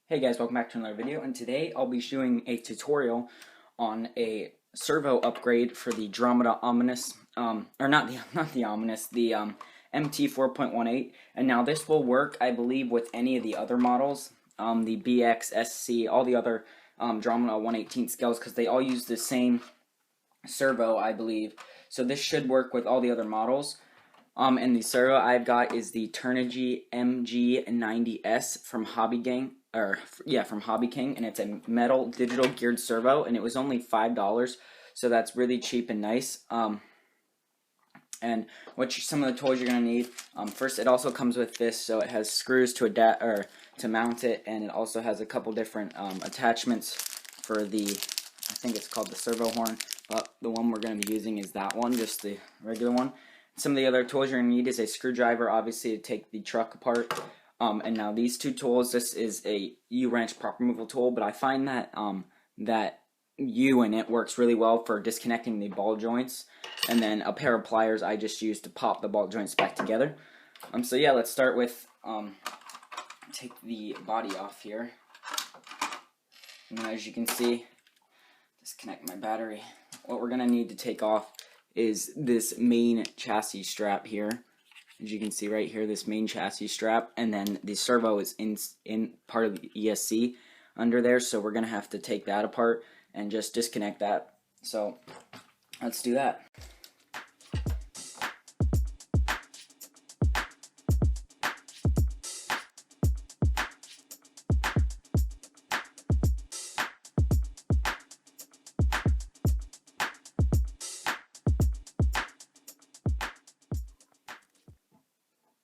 Hey guys, welcome back to another video, and today I'll be doing a tutorial on a servo upgrade for the Dromida Ominous, or not the Ominous, the MT4.18, and now this will work, I believe, with any of the other models, the BX, SC, all the other Dromida 1/18 scales, because they all use the same servo, I believe, so this should work with all the other models. And the servo I've got is the Turnigy MG90S from Hobby King, and it's a metal digital geared servo, and it was only $5, so that's really cheap and nice. And some of the tools you're gonna need. First, it also comes with this, so it has screws to to mount it, and it also has a couple different attachments for the, I think it's called the servo horn, but the one we're gonna be using is that one, just the regular one. Some of the other tools you're going to need is a screwdriver, obviously, to take the truck apart. And now these two tools, this is a U-wrench prop removal tool, but I find that that U in it works really well for disconnecting the ball joints. And then a pair of pliers I just use to pop the ball joints back together. So yeah, let's start with, take the body off here. And as you can see, disconnect my battery. What we're going to need to take off is this main chassis strap here. As you can see right here, this main chassis strap, and then the servo is in part of the ESC under there, so we're gonna have to take that apart and just disconnect that. So let's do that.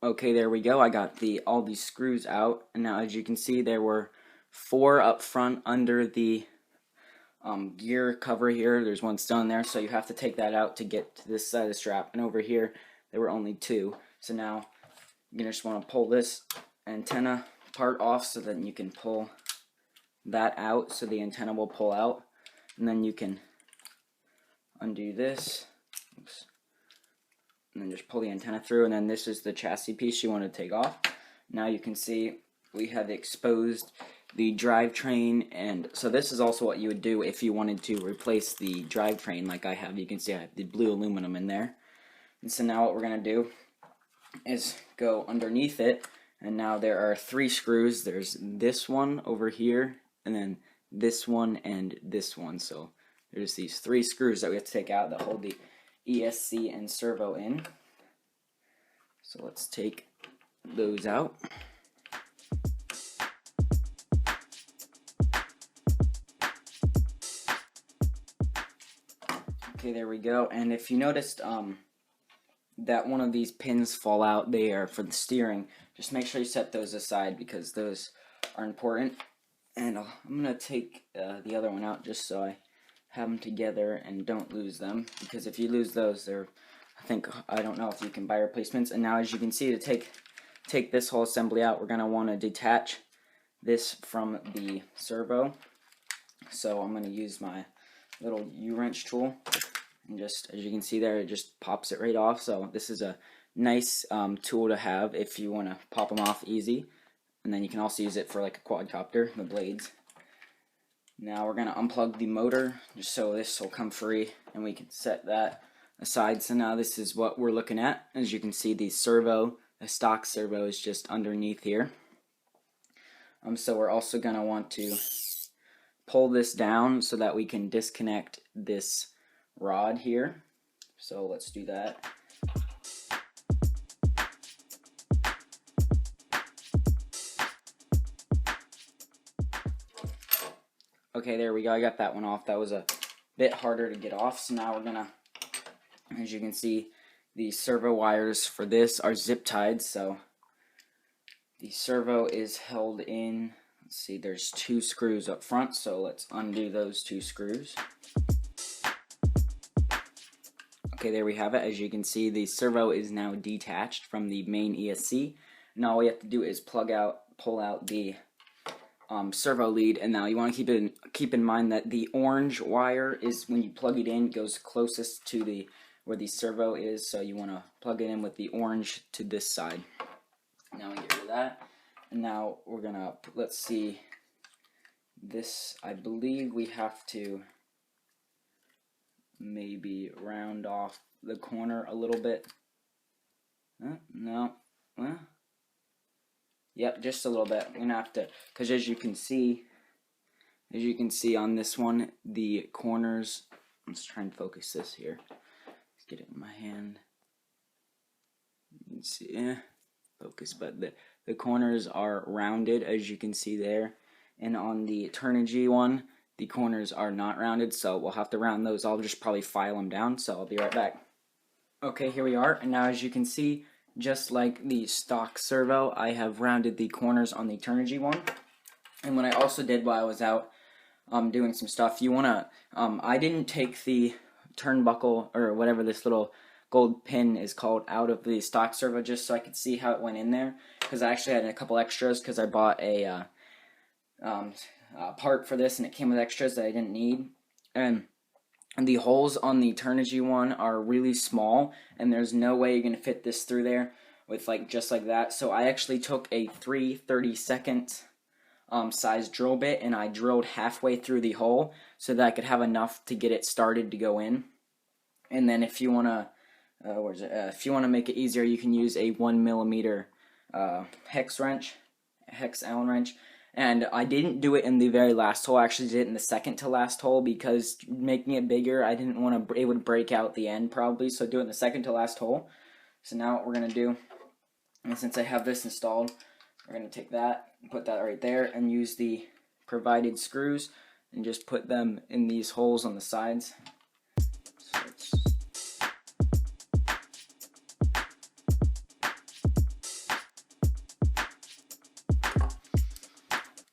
Okay, there we go. I got all these screws out, and now as you can see, there were 4 up front under the gear cover here. There's one still in there, so you have to take that out to get to this side of the strap. And over here, there were only 2. So now you're gonna just want to pull this antenna part off so that you can pull that out, so the antenna will pull out, and then you can undo this. Oops. And then just pull the antenna through, and then this is the chassis piece you want to take off. Now you can see we have exposed the drivetrain, and so this is also what you would do if you wanted to replace the drivetrain like I have. You can see I have the blue aluminum in there. And so now what we're going to do is go underneath it, and now there are 3 screws. There's this one over here, and then this one and this one. So there's these 3 screws that we have to take out that hold the ESC and servo in. So let's take those out. Okay, there we go. And if you noticed that one of these pins fall out, they are for the steering. Just make sure you set those aside because those are important. And I'm going to take the other one out just so I have them together and don't lose them, because if you lose those, I don't know if you can buy replacements. And now as you can see, to take this whole assembly out, we're going to want to detach this from the servo. So I'm going to use my little U-wrench tool, and just as you can see there, it just pops it right off. So this is a nice tool to have if you want to pop them off easy. And then you can also use it for like a quadcopter, the blades. Now we're going to unplug the motor just so this will come free, and we can set that aside. So now this is what we're looking at. As you can see, the stock servo is just underneath here. So we're also going to want to pull this down so that we can disconnect this rod here. So let's do that. Okay, there we go. I got that one off. That was a bit harder to get off. So now we're gonna, as you can see, the servo wires for this are zip tied. So the servo is held in. Let's see, there's 2 screws up front. So let's undo those 2 screws. Okay, there we have it. As you can see, the servo is now detached from the main ESC. Now all we have to do is pull out the servo lead, and now you want to keep in mind that the orange wire is, when you plug it in, goes closest to where the servo is, so you want to plug it in with the orange to this side. Now we get rid of that, and now we're gonna, let's see, this, I believe we have to maybe round off the corner a little bit. No. Yep, just a little bit. I'm gonna have to, because as you can see on this one, the corners, let's try and focus this here. Let's get it in my hand. You can see, focus, but the corners are rounded, as you can see there. And on the Turnigy one, the corners are not rounded, so we'll have to round those. I'll just probably file them down, so I'll be right back. Okay, here we are, and now as you can see, just like the stock servo, I have rounded the corners on the Turnigy one. And what I also did while I was out doing some stuff, you want to, I didn't take the turnbuckle, or whatever this little gold pin is called, out of the stock servo, just so I could see how it went in there, because I actually had a couple extras, because I bought a part for this, and it came with extras that I didn't need. And the holes on the Turnigy one are really small, and there's no way you're going to fit this through there with just like that. So I actually took a 3/32 size drill bit, and I drilled halfway through the hole so that I could have enough to get it started to go in. And then if you want to, if you want to make it easier, you can use a 1mm hex Allen wrench. And I didn't do it in the very last hole. I actually did it in the second to last hole, because making it bigger, I didn't want to, it would break out the end probably, so do it in the second to last hole. So now what we're going to do, and since I have this installed, we're going to take that, put that right there, and use the provided screws, and just put them in these holes on the sides. So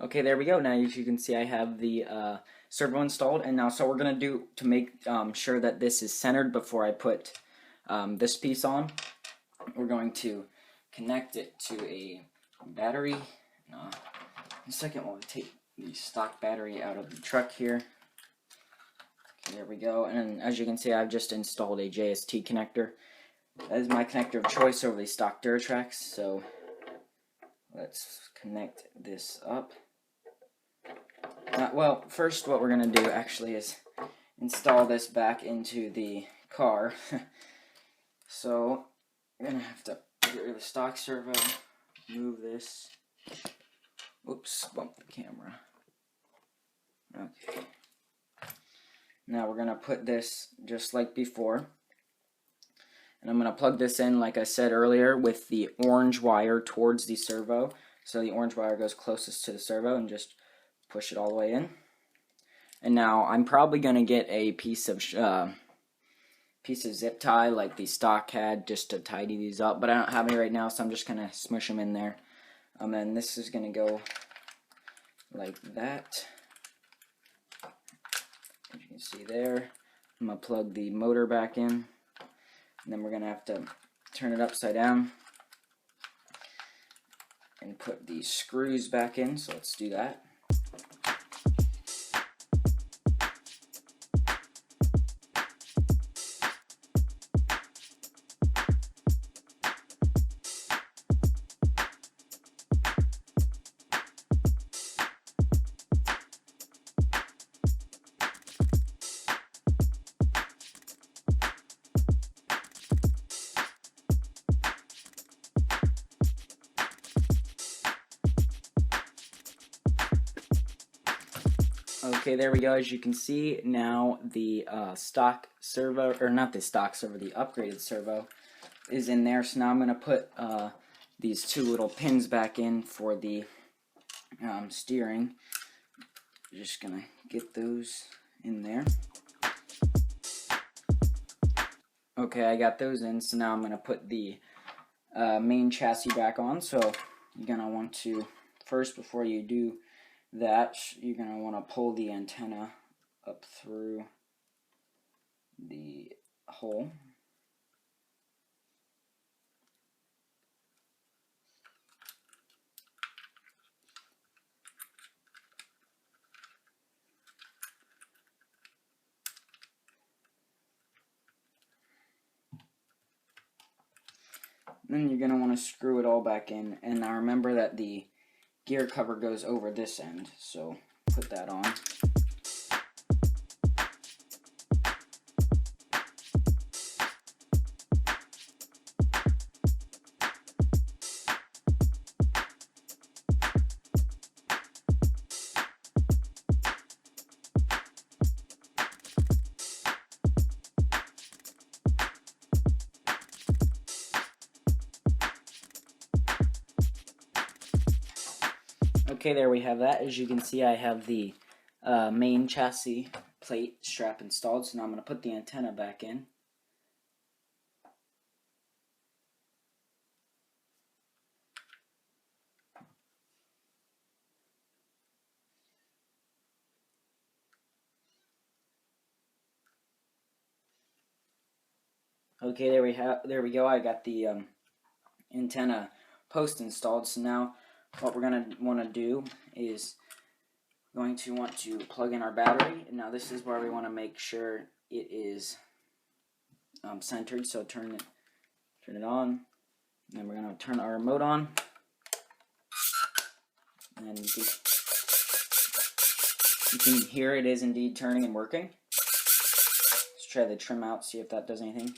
okay, there we go. Now, as you can see, I have the servo installed, and now, so we're going to do, to make sure that this is centered before I put this piece on, we're going to connect it to a battery. In a second, we'll take the stock battery out of the truck here. Okay, there we go, and as you can see, I've just installed a JST connector. That is my connector of choice over the stock Duratrax, so let's connect this up. Well, first what we're going to do actually is install this back into the car. So I'm going to have to get rid of the stock servo, move this. Oops, bumped the camera. Okay. Now we're going to put this just like before. And I'm going to plug this in, like I said earlier, with the orange wire towards the servo. So the orange wire goes closest to the servo, and just push it all the way in. And now I'm probably going to get a piece of zip tie like the stock had, just to tidy these up, but I don't have any right now, so I'm just going to smush them in there. And this is going to go like that. As you can see there, I'm going to plug the motor back in, and then we're going to have to turn it upside down and put the screws back in, so let's do that. Okay, there we go. As you can see, now the stock servo, or not the stock servo, the upgraded servo is in there. So now I'm going to put these two little pins back in for the steering. Just going to get those in there. Okay, I got those in, so now I'm going to put the main chassis back on. So you're going to want to, first, before you do that, you're going to want to pull the antenna up through the hole. Then you're going to want to screw it all back in, and now remember that the gear cover goes over this end, so put that on. Okay, there we have that. As you can see, I have the main chassis plate strap installed, so now I'm going to put the antenna back in. Okay, there we go. I got the antenna post installed. So now what we're going to want to do is going to want to plug in our battery. And now this is where we want to make sure it is centered. So turn it on. And then we're going to turn our remote on. And you can hear it is indeed turning and working. Let's try the trim out, see if that does anything.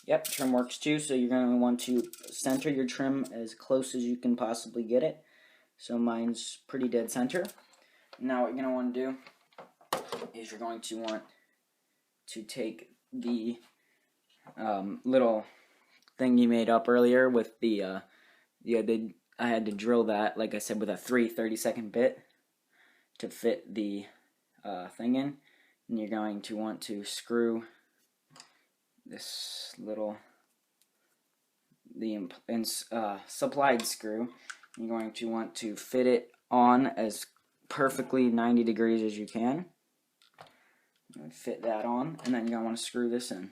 Yep, trim works too, so you're going to want to center your trim as close as you can possibly get it. So mine's pretty dead center. Now what you're going to want to do is you're going to want to take the little thing you made up earlier with I had to drill that, like I said, with a 30-second bit to fit the thing in. And you're going to want to screw this little, supplied screw. You're going to want to fit it on as perfectly 90 degrees as you can. Fit that on, and then you're going to want to screw this in.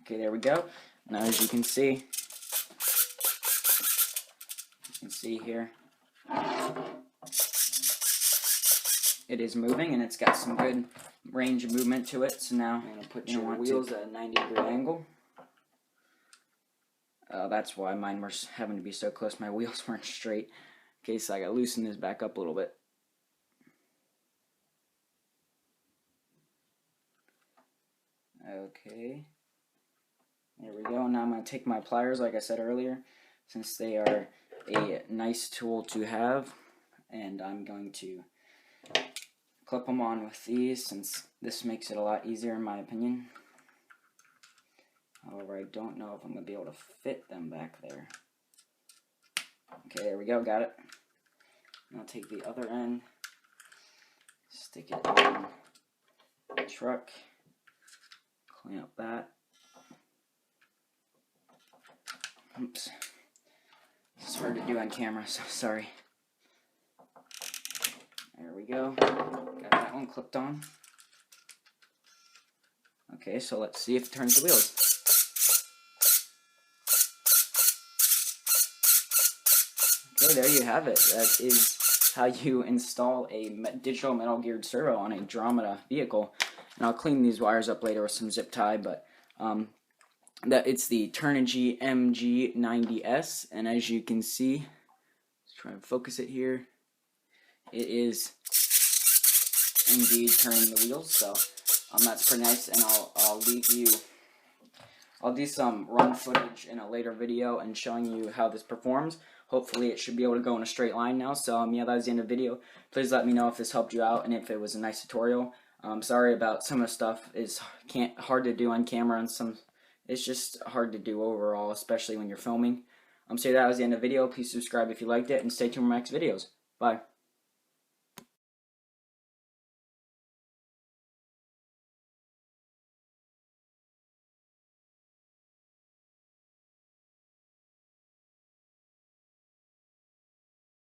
Okay, there we go. Now as you can see here, it is moving, and it's got some good range of movement to it. So now I'm going to put your wheels at a 90-degree angle. That's why mine were having to be so close. My wheels weren't straight. Okay, so I got to loosen this back up a little bit. Okay. There we go. Now I'm going to take my pliers, like I said earlier, since they are a nice tool to have, and I'm going to clip them on with these, since this makes it a lot easier in my opinion. However, I don't know if I'm going to be able to fit them back there. Okay, there we go, got it. Now I'll take the other end, stick it on the truck, clamp that. Oops. This is hard to do on camera, so sorry. There we go. Got that one clipped on. Okay, so let's see if it turns the wheels. Okay, there you have it. That is how you install a digital metal geared servo on a Dromida vehicle. And I'll clean these wires up later with some zip tie, but it's the Turnigy MG90S, and as you can see, let's try and focus it here, it is indeed turning the wheels, so that's pretty nice. And I'll do some run footage in a later video and showing you how this performs. Hopefully it should be able to go in a straight line now. So yeah, that was the end of the video. Please let me know if this helped you out and if it was a nice tutorial. Sorry about some of the stuff is hard to do on camera, and it's just hard to do overall, especially when you're filming. So that was the end of the video. Please subscribe if you liked it, and stay tuned for my next videos. Bye.